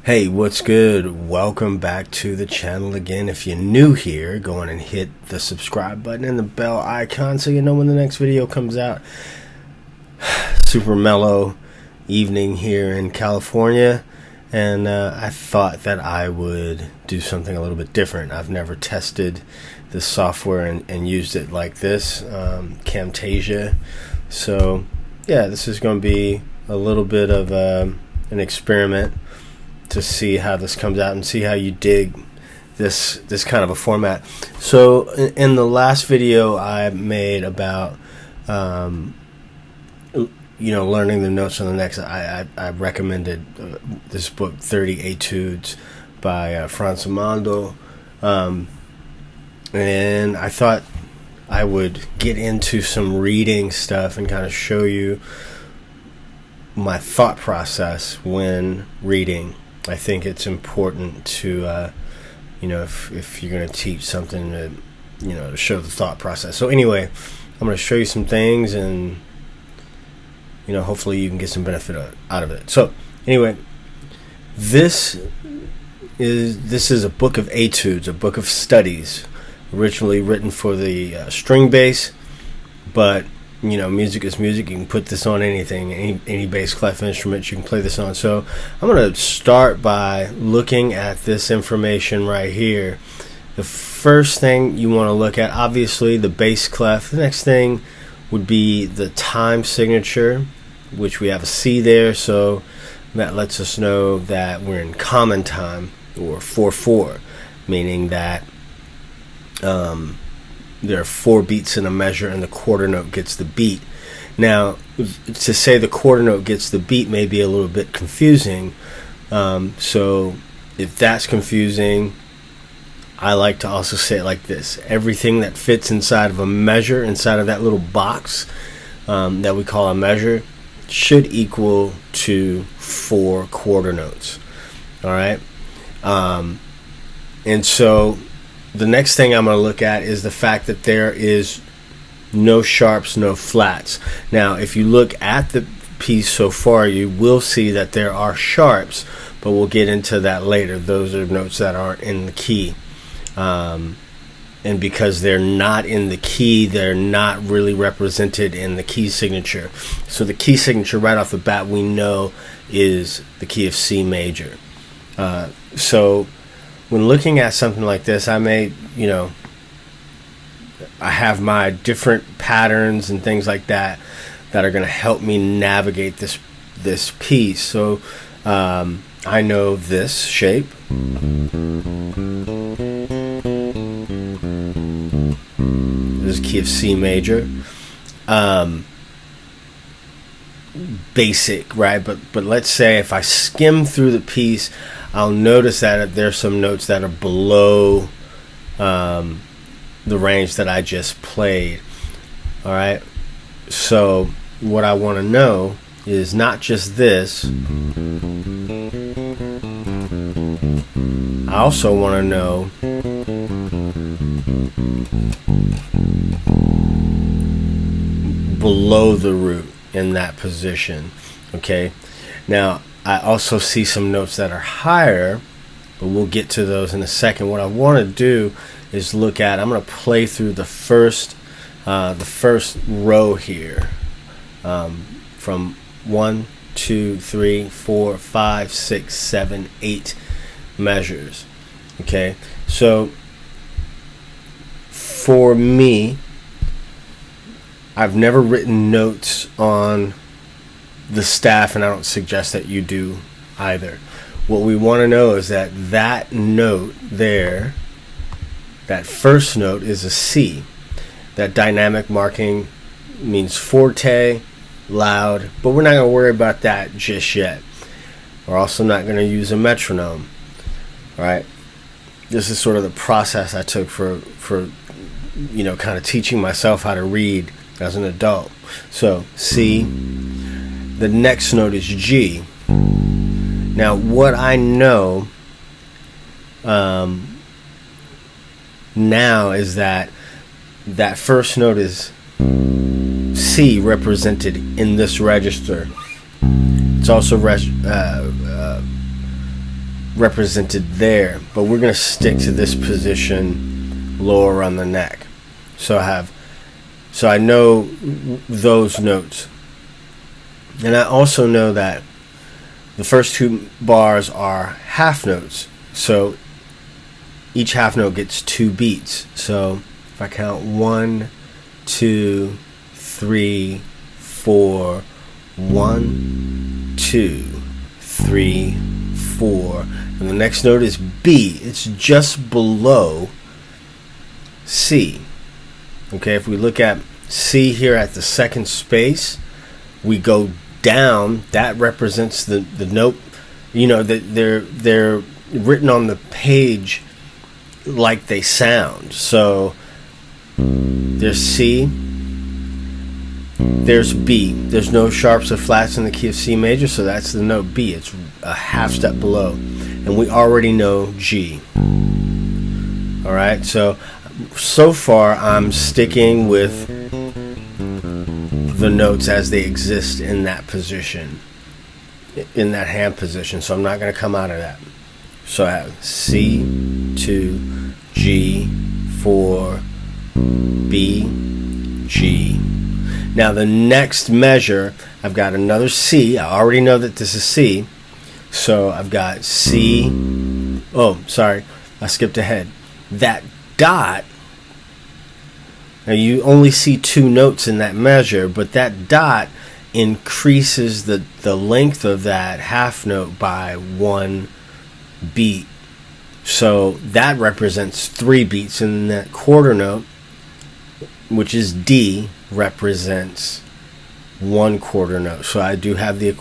Hey, what's good? Welcome back to the channel again. If you're new here, go on and hit the subscribe button and the bell icon so you know when the next video comes out. Super mellow evening here in California, and I thought that I would do something a little bit different. I've never tested this software and used it like this, Camtasia. So yeah, this is going to be a little bit of an experiment to see how this comes out and see how you dig this kind of a format. So in the last video I made about learning the notes on the necks, I recommended this book 30 Etudes by Simandl, and I thought I would get into some reading stuff and kind of show you my thought process when reading. I think it's important to, if you're going to teach something, to show the thought process. So anyway, I'm going to show you some things, and hopefully you can get some benefit out of it. So anyway, this is a book of etudes, a book of studies, originally written for the string bass, but music is music. You can put this on anything, any bass clef instrument you can play this on. So I'm going to start by looking at this information right here. The first thing you want to look at, obviously, the bass clef. The next thing would be the time signature, which we have a C there, so that lets us know that we're in common time, or 4/4, meaning that there are 4 beats in a measure and the quarter note gets the beat. Now, to say the quarter note gets the beat may be a little bit confusing. So if that's confusing, I like to also say it like this. Everything that fits inside of a measure, inside of that little box that we call a measure, should equal to 4 quarter notes. All right? And so the next thing I'm going to look at is the fact that there is no sharps, no flats. Now, if you look at the piece so far, you will see that there are sharps, but we'll get into that later. Those are notes that aren't in the key. And because they're not in the key, they're not really represented in the key signature. So the key signature right off the bat we know is the key of C major. So when looking at something like this, I may, I have my different patterns and things like that that are going to help me navigate this piece. So I know this shape. This is key of C major. Basic, right? But let's say if I skim through the piece, I'll notice that there's some notes that are below the range that I just played. All right. So what I want to know is not just this. I also want to know below the root in that position. Okay. Now, I also see some notes that are higher, but we'll get to those in a second. What I want to do is look at, I'm going to play through the first row here, from 1, 2, 3, 4, 5, 6, 7, 8 measures. Okay, so for me, I've never written notes on the staff, and I don't suggest that you do either. What we want to know is that note there, that first note, is a C. That dynamic marking means forte, loud, but we're not going to worry about that just yet. We're also not going to use a metronome. All right, this is sort of the process I took for kind of teaching myself how to read as an adult. So C. The next note is G. Now, what I know now is that first note is C represented in this register. It's also represented there, but we're going to stick to this position lower on the neck. So I know those notes, and I also know that the first two bars are half notes, so each half note gets 2 beats. So if I count 1, 2, 3, 4, 1, 2, 3, 4, and the next note is B. It's just below C. Okay, if we look at C here at the second space, we go down. That represents the note. You know, that they're written on the page like they sound. So there's C, there's B. There's no sharps or flats in the key of C major, so that's the note B. It's a half step below, and we already know G. All right, so far I'm sticking with the notes as they exist in that position, in that hand position, so I'm not going to come out of that. So I have C, 2, G, 4, B, G. Now the next measure, I've got another C. I already know that this is C, so I've got C. Oh, sorry, I skipped ahead. That dot, now you only see 2 notes in that measure, but that dot increases the length of that half note by 1 beat. So that represents 3 beats, and that quarter note, which is D, represents 1 quarter note. So I do have the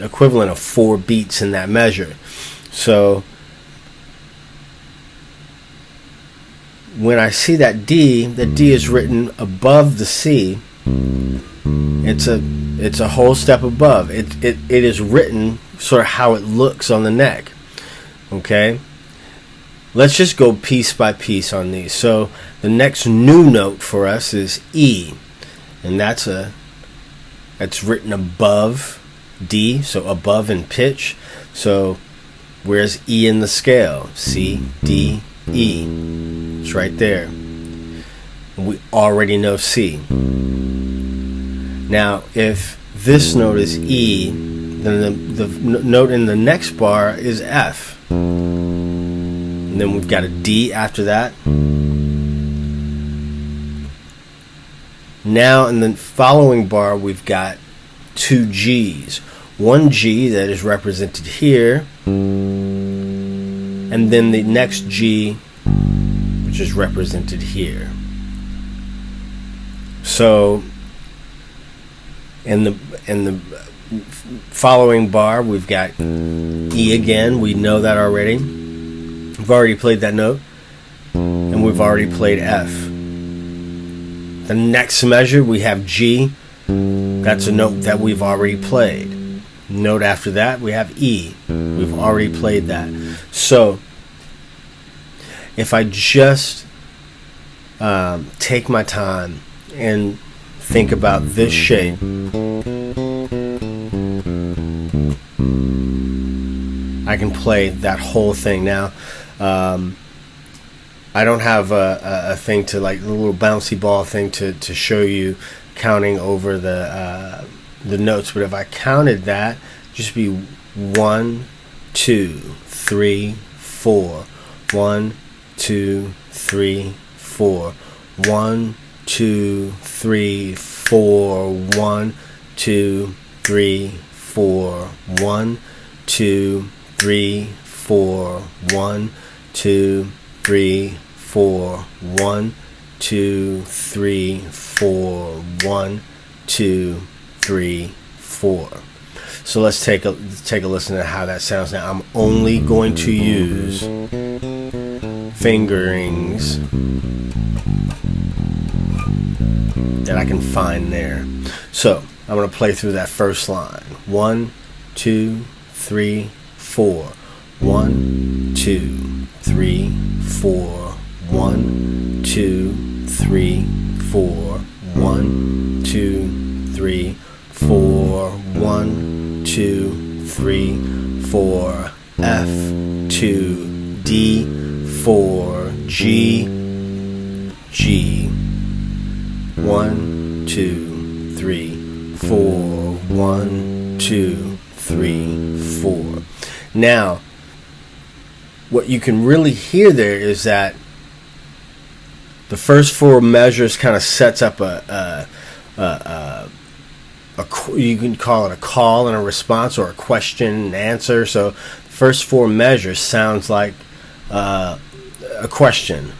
equivalent of 4 beats in that measure. So when I see that D is written above the C. It's a whole step above. It is written sort of how it looks on the neck. Okay, let's just go piece by piece on these. So the next new note for us is E, and that's written above D, so above in pitch. So where's E in the scale? C, D, E. It's right there. We already know C. Now, if this note is E, then the note in the next bar is F. And then we've got a D after that. Now, in the following bar, we've got 2 Gs. 1 G that is represented here, and then the next G, which is represented here. So in the following bar, we've got E again. We know that already. We've already played that note, and we've already played F. The next measure, we have G. That's a note that we've already played. Note after that, we have E. We've already played that. So if I just take my time and think about this shape, I can play that whole thing. Now, I don't have a thing to, like, the little bouncy ball thing to show you counting over the notes, but if I counted that, just be 1, 2, 3, 4, 1, 2, 3, 4, 1, 2, 3, 4, 1, 2, 3, 4, 1, 2, 3, 4, 1, 2, 3, 4, 1, 2, 3, 4, 1, 2, 3, 4. So let's take a listen to how that sounds now. I'm only going to use fingerings that I can find there. So I'm going to play through that first line. 1, 2, 3, 4. 1, 2, 3, 4. 1, 2, 3, 4. 1, 2, 3, 4. 1, 2, 3, 4. F to D 4 G G 1 2 3 4 1 2 3 4. Now, what you can really hear there is that the first 4 measures kind of sets up you can call it a call and a response, or a question and answer. So the first 4 measures sounds like a question.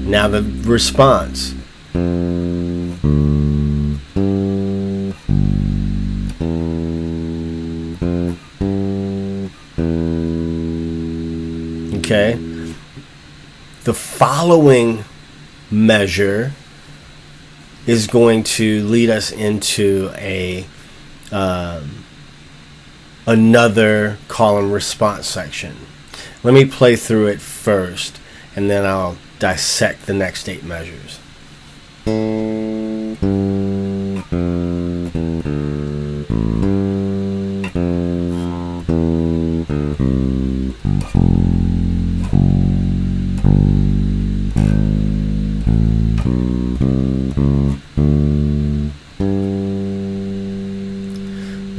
Now the response. Okay. The following measure is going to lead us into another call and response section. Let me play through it first, and then I'll dissect the next 8 measures.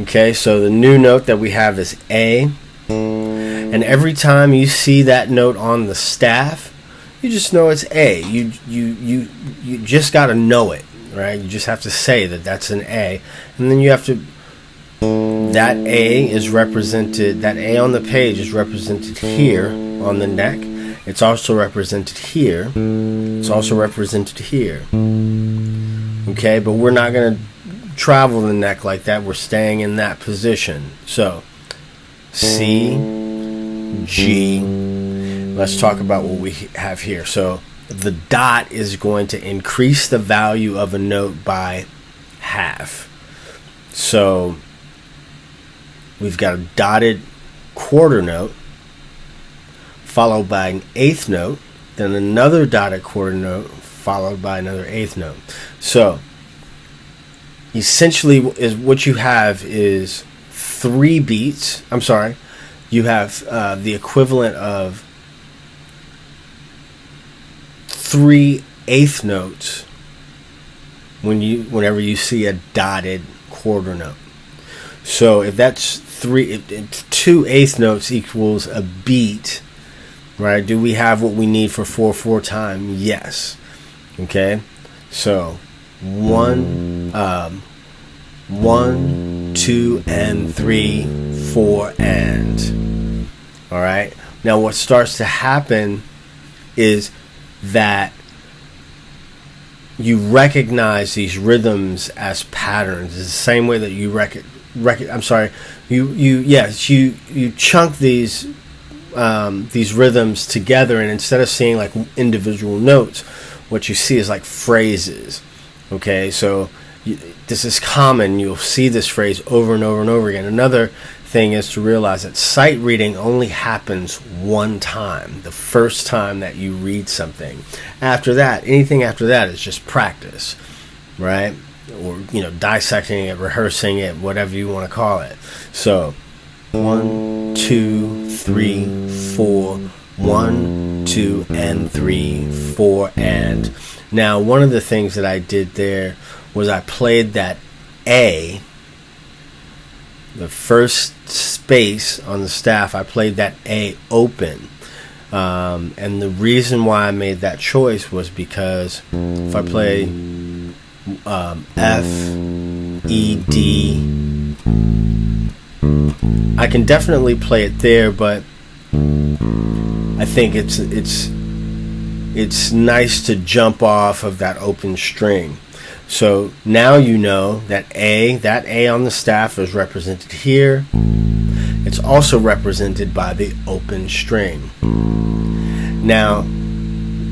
Okay, so the new note that we have is A, and every time you see that note on the staff, you just know it's A. You just got to know it, right? You just have to say that that's an A, and then you have to. That A is represented. That A on the page is represented here on the neck. It's also represented here. It's also represented here. Okay, but we're not going to travel the neck like that. We're staying in that position. So C, G. Let's talk about what we have here. So the dot is going to increase the value of a note by half. So we've got a dotted quarter note followed by an eighth note, then another dotted quarter note followed by another eighth note. So essentially, is what you have is 3 beats. I'm sorry, you have the equivalent of 3 eighth notes whenever you see a dotted quarter note. So if that's 2 eighth notes equals a beat, right? Do we have what we need for 4/4 time? Yes. Okay. So 1, 2, and 3, 4, and. All right. Now, what starts to happen is that you recognize these rhythms as patterns. It's the same way that you you chunk these rhythms together, and instead of seeing like individual notes, what you see is like phrases. Okay, so this is common. You'll see this phrase over and over and over again. Another thing is to realize that sight reading only happens one time, the first time that you read something. After that, anything after that is just practice, right? Or, dissecting it, rehearsing it, whatever you want to call it. So 1, 2, 3, 4, 1, 2, and 3, 4, and. Now, one of the things that I did there was I played that A, the first space on the staff, I played that A open. And the reason why I made that choice was because if I play F, E, D, I can definitely play it there, but I think it's nice to jump off of that open string. So now you know that A on the staff is represented here. It's also represented by the open string. Now,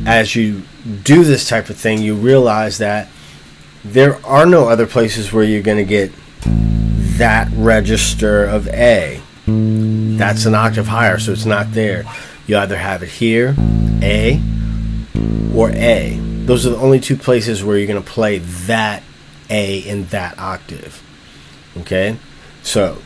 as you do this type of thing, you realize that there are no other places where you're going to get that register of A. That's an octave higher, so it's not there. You either have it here, A, or A. Those are the only two places where you're going to play that A in that octave. Okay, so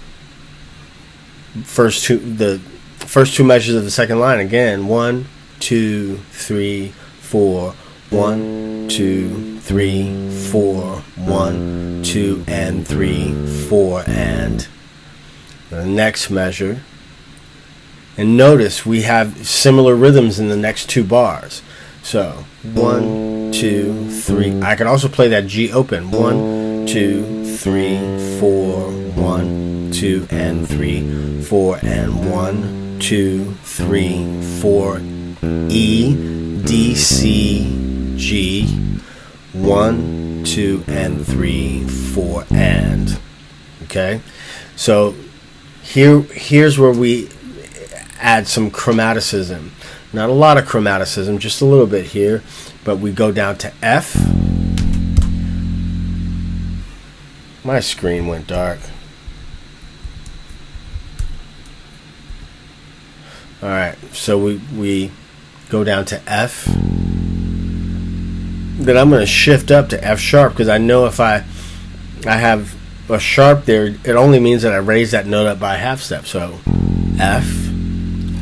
the first two measures of the second line again: 1, 2, 3, 4. 1, 2, 3, 4. 1, 2, and 3, 4, and the next measure. And notice we have similar rhythms in the next two bars. So 1, 2, 3. I could also play that G open. 1, 2, 3, 4. 1, 2, and 3, 4, and 1, 2, 3, 4. E, D, C, G. 1, 2, and 3, 4, and. Okay, so here's where we add some chromaticism. Not a lot of chromaticism, just a little bit here, but we go down to F. My screen went dark. Alright, so we go down to F. Then I'm going to shift up to F sharp, because I know if I have a sharp there, it only means that I raise that note up by a half step. So F,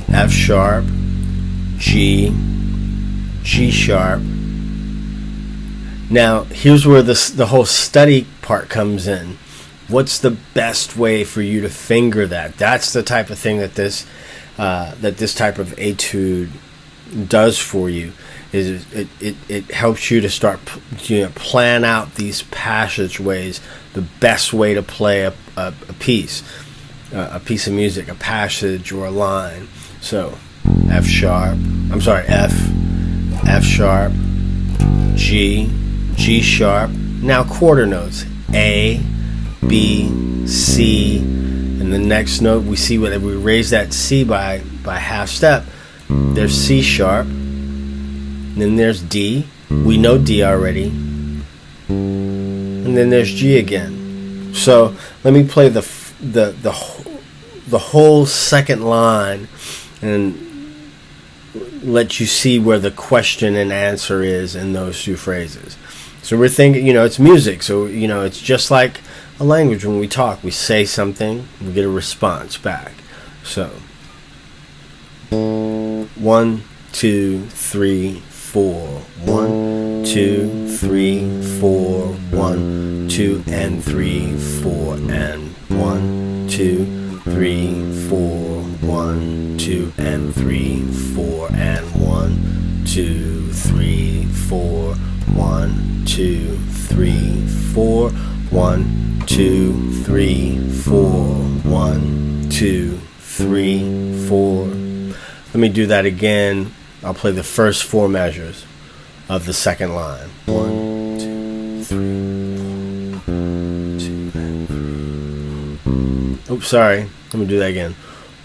F sharp, G, G sharp. Now here's where the whole study part comes in. What's the best way for you to finger that? That's the type of thing that this type of etude does for you. Is it helps you to start, plan out these passageways, the best way to play a piece of music, a passage or a line. So F sharp, F sharp, G, G sharp. Now quarter notes: A, B, C, and the next note we see whether we raise that C by half step. There's C sharp. And then there's D. We know D already. And then there's G again. So let me play the whole second line and let you see where the question and answer is in those two phrases. So we're thinking, it's music. So, it's just like a language. When we talk, we say something, we get a response back. So 1, 2, 3, 4. 1, 2, 3, 4. 1, 2, and 3, 4, and 1, 2, 3, 4. 1, 2, and 3, 4, and 1, 2, 3, 4. 1, 2, 3, 4. 1, 2, 3, 4. 1, 2, 3, 4. Let me do that again. I'll play the first four measures of the second line. 1, 2, 3, 4, 2, oops, sorry. Let me do that again.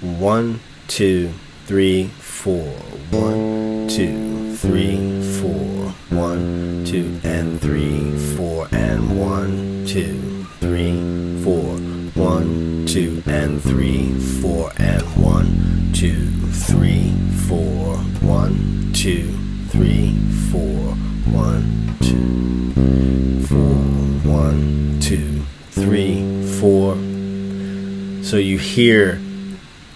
1, 2, 3, 4. 1, 2, 3, 4. 1, 2, and 3, 4, and 1, 2, 3, 4. 1, 2, and 3, 4, and 1, 2, 3, 4. 1, 2, 3, 4. 1, 2, 4. 1, 2, 3, 4. So you hear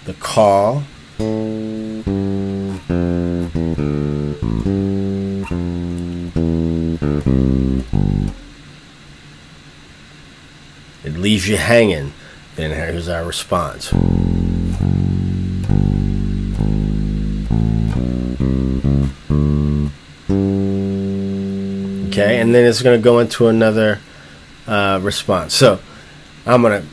the call. It leaves you hanging. Then here's our response. Okay, and then it's going to go into another response. So I'm going to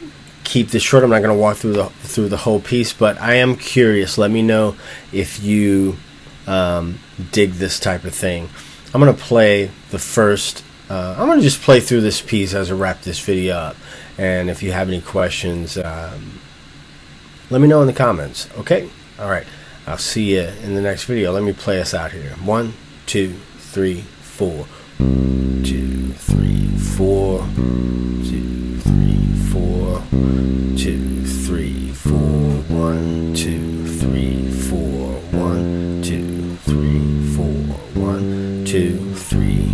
keep this short. I'm not going to walk through the whole piece, but I am curious. Let me know if you dig this type of thing. I'm going to play the first. I'm going to just play through this piece as I wrap this video up. And if you have any questions, let me know in the comments. Okay? All right. I'll see you in the next video. Let me play us out here. 1, 2, 3, 4. 2, 3, 4. 2, 3, 4. 2, 3, 4. 1, 2, 3, 4. 1, 2, 3, 4. 1, 2, 3,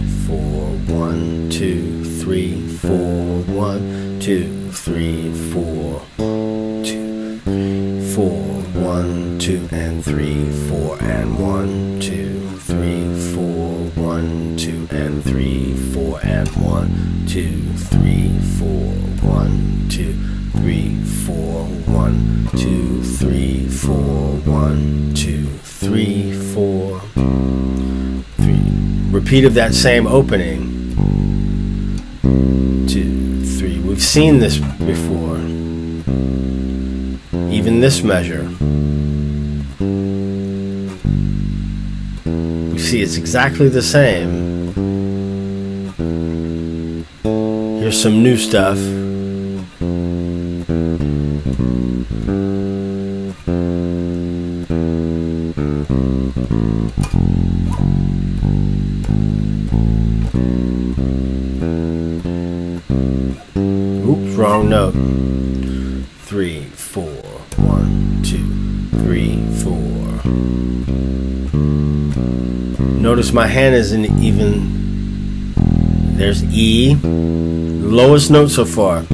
2, 3, 4, 1, 2, 3, 4, 2, 4, 1, 2, and 3, 4, and 1, 2, 3, 4, 1, 2, and 3, 4, and 1, 2, 3, 4, 1, 2, 3, 4, 1, 2, 3, 4, 1, 2, 3, 4, 3. Repeat of that same opening. 2, 3. We've seen this before. Even this measure. We see it's exactly the same. Here's some new stuff. Oops, wrong note. 3, 4, 1, 2, 3, 4. Notice my hand isn't even. There's E, lowest note so far.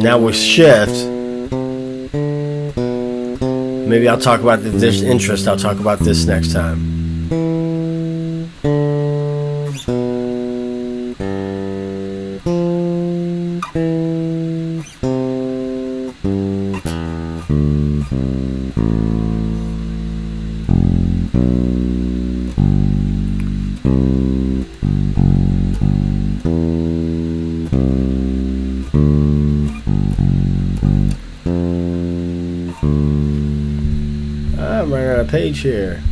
Now with shift. Maybe I'll talk about this interest. I'll talk about this next time. I'm running out of page here.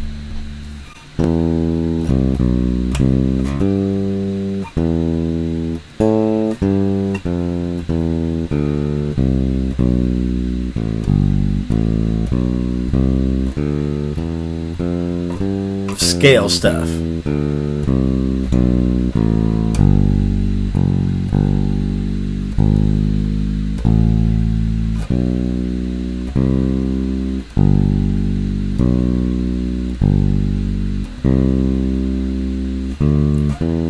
Scale stuff.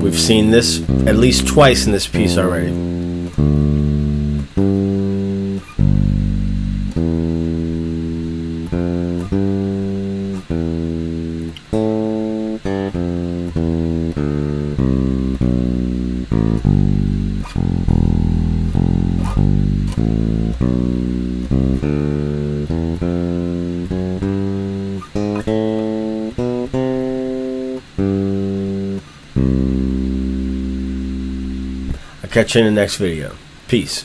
We've seen this at least twice in this piece already. I'll catch you in the next video. Peace.